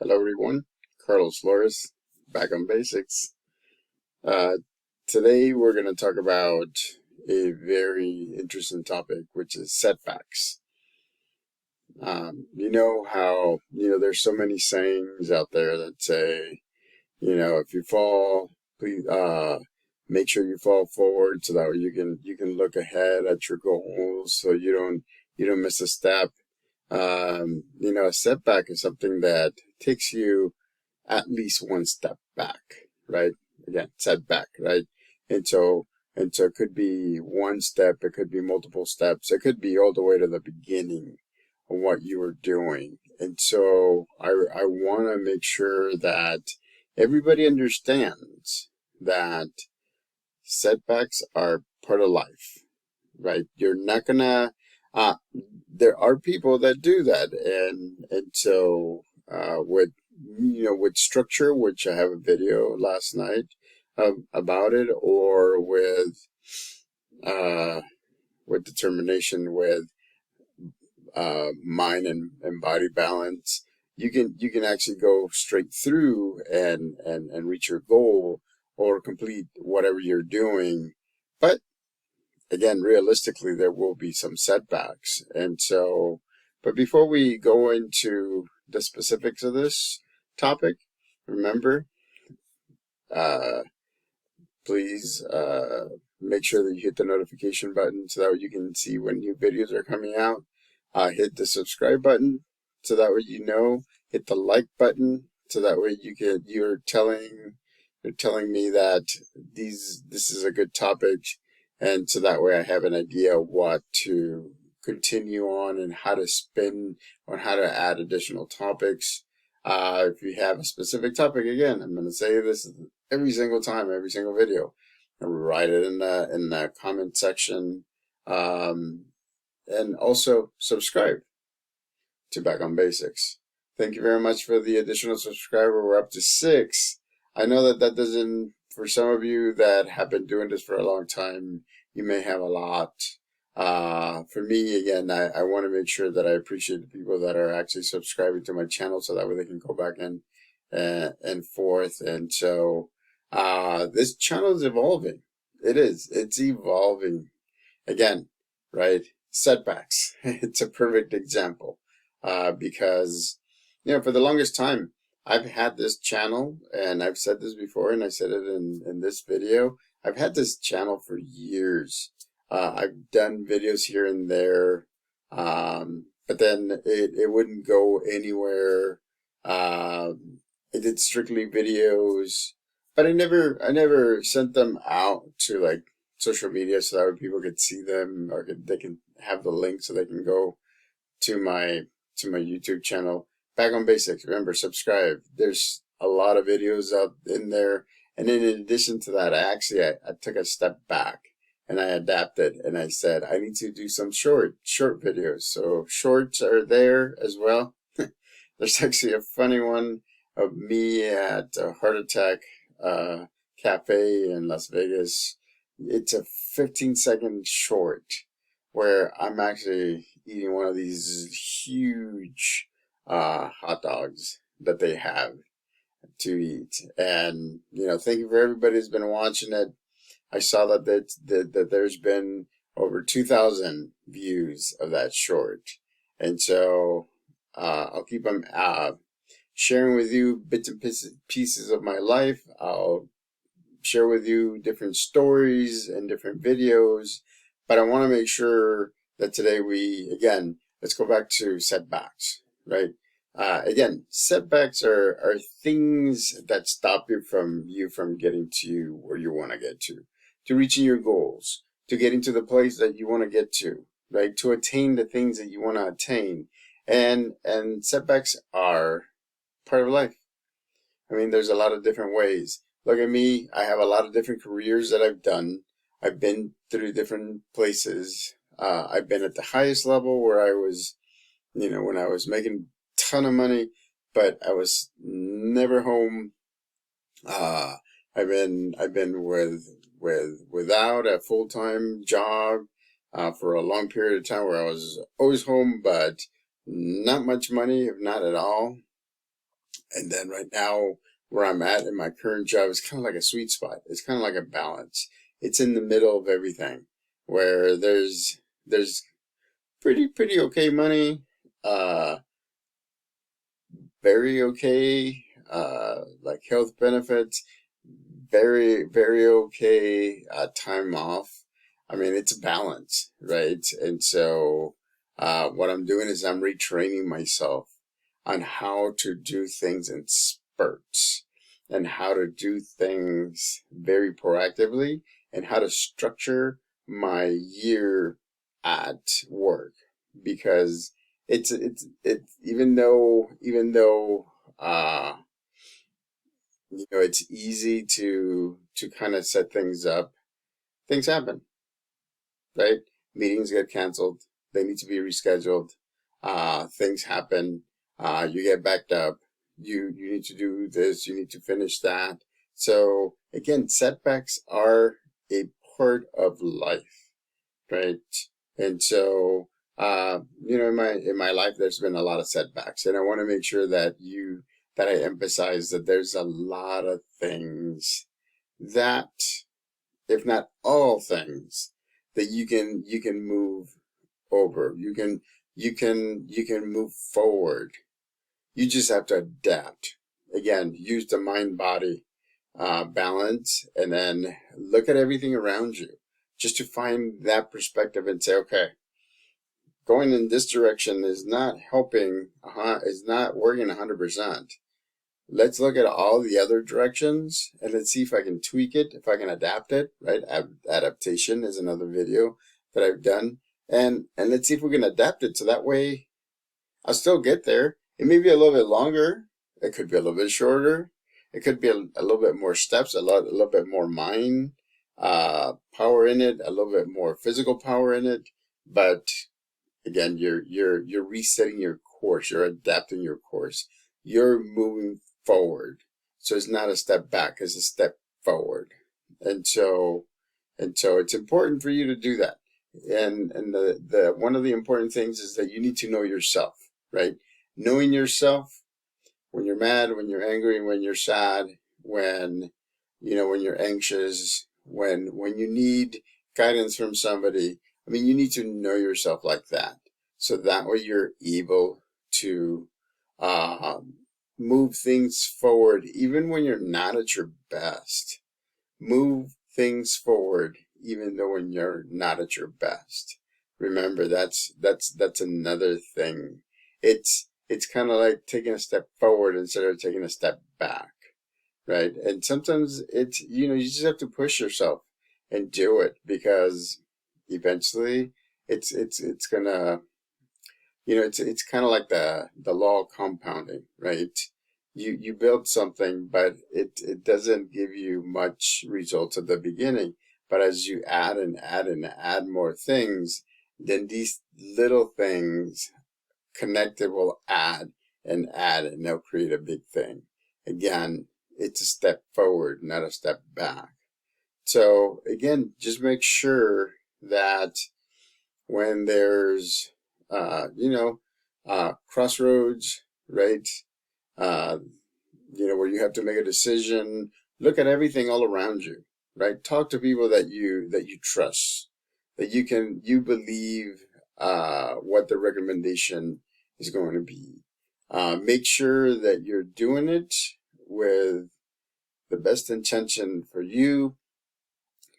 Hello everyone, Carlos Flores, back on basics. Uh, Today we're going to talk about a very interesting topic, which is setbacks. You know how, there's so many sayings out there that say, if you fall, please, make sure you fall forward so that way you can look ahead at your goals so you don't miss a step. A setback is something that takes you at least one step back, right? Again, setback, right? And so, and so it could be one step, it could be multiple steps, it could be all the way to the beginning of what you were doing. And so I want to make sure that everybody understands that setbacks are part of life, right? You're not gonna, uh, there are people that do that. And so, with structure, which I have a video last night about it, or uh, with determination, with mind and body balance, you can actually go straight through and reach your goal or complete whatever you're doing. But again, realistically, there will be some setbacks. And so, but before we go into the specifics of this topic, remember, uh, please make sure that you hit the notification button so that way you can see when new videos are coming out. Hit the subscribe button so that way you know. Hit the like button so that way you're telling me that this is a good topic, and so that way I have an idea what to continue on and how to spin on how to add additional topics. If you have a specific topic, again, I'm going to say this every single time, every single video. Write it in the comment section, and also subscribe to Back on Basics. Thank you very much for the additional subscriber. We're up to 6. I know that doesn't, for some of you that have been doing this for a long time, you may have a lot. For me, again, I want to make sure that I appreciate the people that are actually subscribing to my channel so that way they can go back and forth. And so, this channel is evolving. It's evolving again, right? Setbacks. It's a perfect example, because, for the longest time, I've had this channel, and I've said this before, and I said it in this video. I've had this channel for years. I've done videos here and there, but then it wouldn't go anywhere. I did strictly videos, but I never sent them out to like social media so that way people could see them, or they can have the link so they can go to my YouTube channel. Back on Basics. Remember, subscribe. There's a lot of videos out in there. And then in addition to that, I took a step back and I adapted, and I said I need to do some short videos. So shorts are there as well. There's actually a funny one of me at a heart attack cafe in Las Vegas. It's a 15-second short where I'm actually eating one of these huge hot dogs that they have to eat. And, thank you for everybody who's been watching it. I saw that there's been over 2,000 views of that short. And so I'll keep on sharing with you bits and pieces of my life. I'll share with you different stories and different videos. But I want to make sure that today let's go back to setbacks, right? Again, setbacks are things that stop you from getting to where you want to get to reaching your goals, to getting to the place that you want to get to, right? To attain the things that you want to attain. And setbacks are part of life. I mean, there's a lot of different ways. Look at me. I have a lot of different careers that I've done. I've been through different places. I've been at the highest level where I was, when I was making a ton of money, but I was never home. I've been without a full-time job for a long period of time where I was always home, but not much money, if not at all. And then right now, where I'm at in my current job is kind of like a sweet spot. It's kind of like a balance. It's in the middle of everything, where there's pretty okay money, uh, very okay, like health benefits, very okay, time off. I mean, it's a balance, right? And so, what I'm doing is I'm retraining myself on how to do things in spurts and how to do things very proactively and how to structure my year at work, because it's even though it's easy to kind of set things up, things happen, right? Meetings get canceled, they need to be rescheduled, things happen, you get backed up, you need to do this, you need to finish that. So again, setbacks are a part of life, right? And so, in my life, there's been a lot of setbacks, and I want to make sure that I emphasize that there's a lot of things that, if not all things, that you can move over. You can move forward. You just have to adapt. Again, use the mind body balance, and then look at everything around you, just to find that perspective and say, okay, going in this direction is not helping, is not working 100%. Let's look at all the other directions and let's see if I can tweak it, if I can adapt it, right? Adaptation is another video that I've done. And let's see if we can adapt it so that way I'll still get there. It may be a little bit longer. It could be a little bit shorter. It could be a little bit more steps, a little bit more mind power in it, a little bit more physical power in it. But again, you're resetting your course. You're adapting your course. You're moving forward. So it's not a step back, it's a step forward. And so it's important for you to do that. And the one of the important things is that you need to know yourself, right? Knowing yourself, when you're mad, when you're angry, when you're sad, when you're anxious, when you need guidance from somebody. I mean, you need to know yourself like that. So that way you're able to uh, move things forward, even when you're not at your best. Move things forward, even though when you're not at your best. Remember, that's another thing. It's kind of like taking a step forward instead of taking a step back, right? And sometimes you just have to push yourself and do it, because eventually it's gonna, it's kind of like the law of compounding, right? You build something, but it doesn't give you much results at the beginning. But as you add and add and add more things, then these little things connected will add and they'll create a big thing. Again, it's a step forward, not a step back. So again, just make sure that when there's crossroads, right? Uh, where you have to make a decision, look at everything all around you, right? Talk to people that you trust, that you believe what the recommendation is going to be. Make sure that you're doing it with the best intention for you,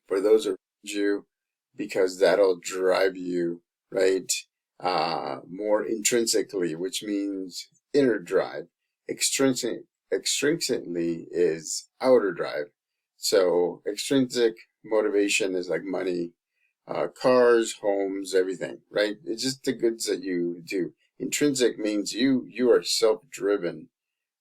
for those around you, because that'll drive you, right? More intrinsically, which means inner drive. Extrinsically is outer drive. So extrinsic motivation is like money, cars, homes, everything, right? It's just the goods that you do. Intrinsic means you are self-driven,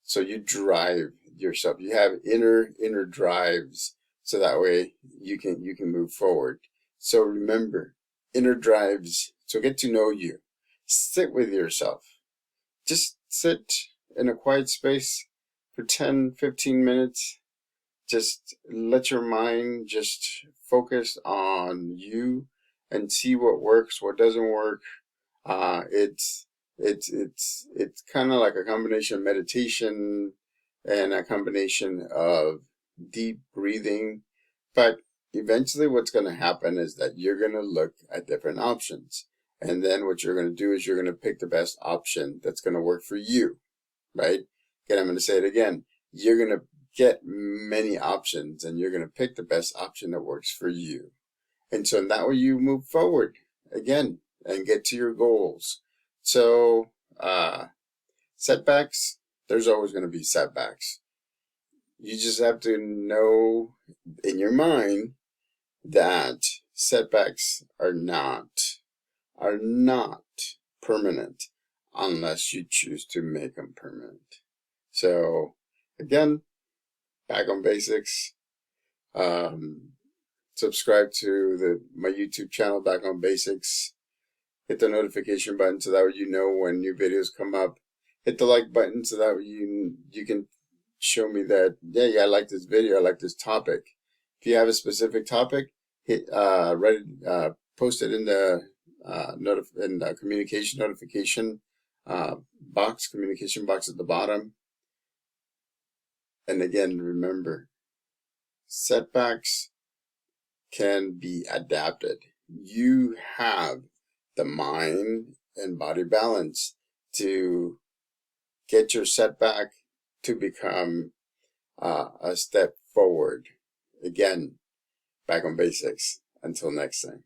so you drive yourself. You have inner drives, so that way you can move forward. So remember, inner drives. So get to know you. Sit with yourself. Just sit in a quiet space for 10, 15 minutes. Just let your mind just focus on you and see what works, what doesn't work. It's It's kind of like a combination of meditation and a combination of deep breathing. But eventually what's going to happen is that you're going to look at different options. And then what you're going to do is you're going to pick the best option that's going to work for you, right? Again, I'm going to say it again. You're going to get many options and you're going to pick the best option that works for you. And so in that way you move forward again and get to your goals. So, setbacks, there's always going to be setbacks. You just have to know in your mind that setbacks are not permanent unless you choose to make them permanent. So again, back on basics. Subscribe to my YouTube channel, Back on Basics. Hit the notification button so that way you know when new videos come up. Hit the like button so that you can show me that, yeah, I like this video, I like this topic. If you have a specific topic, post it in the communication notification communication box at the bottom. And again, remember, setbacks can be adapted. You have the mind and body balance to get your setback to become a step forward. Again, back on basics. Until next time.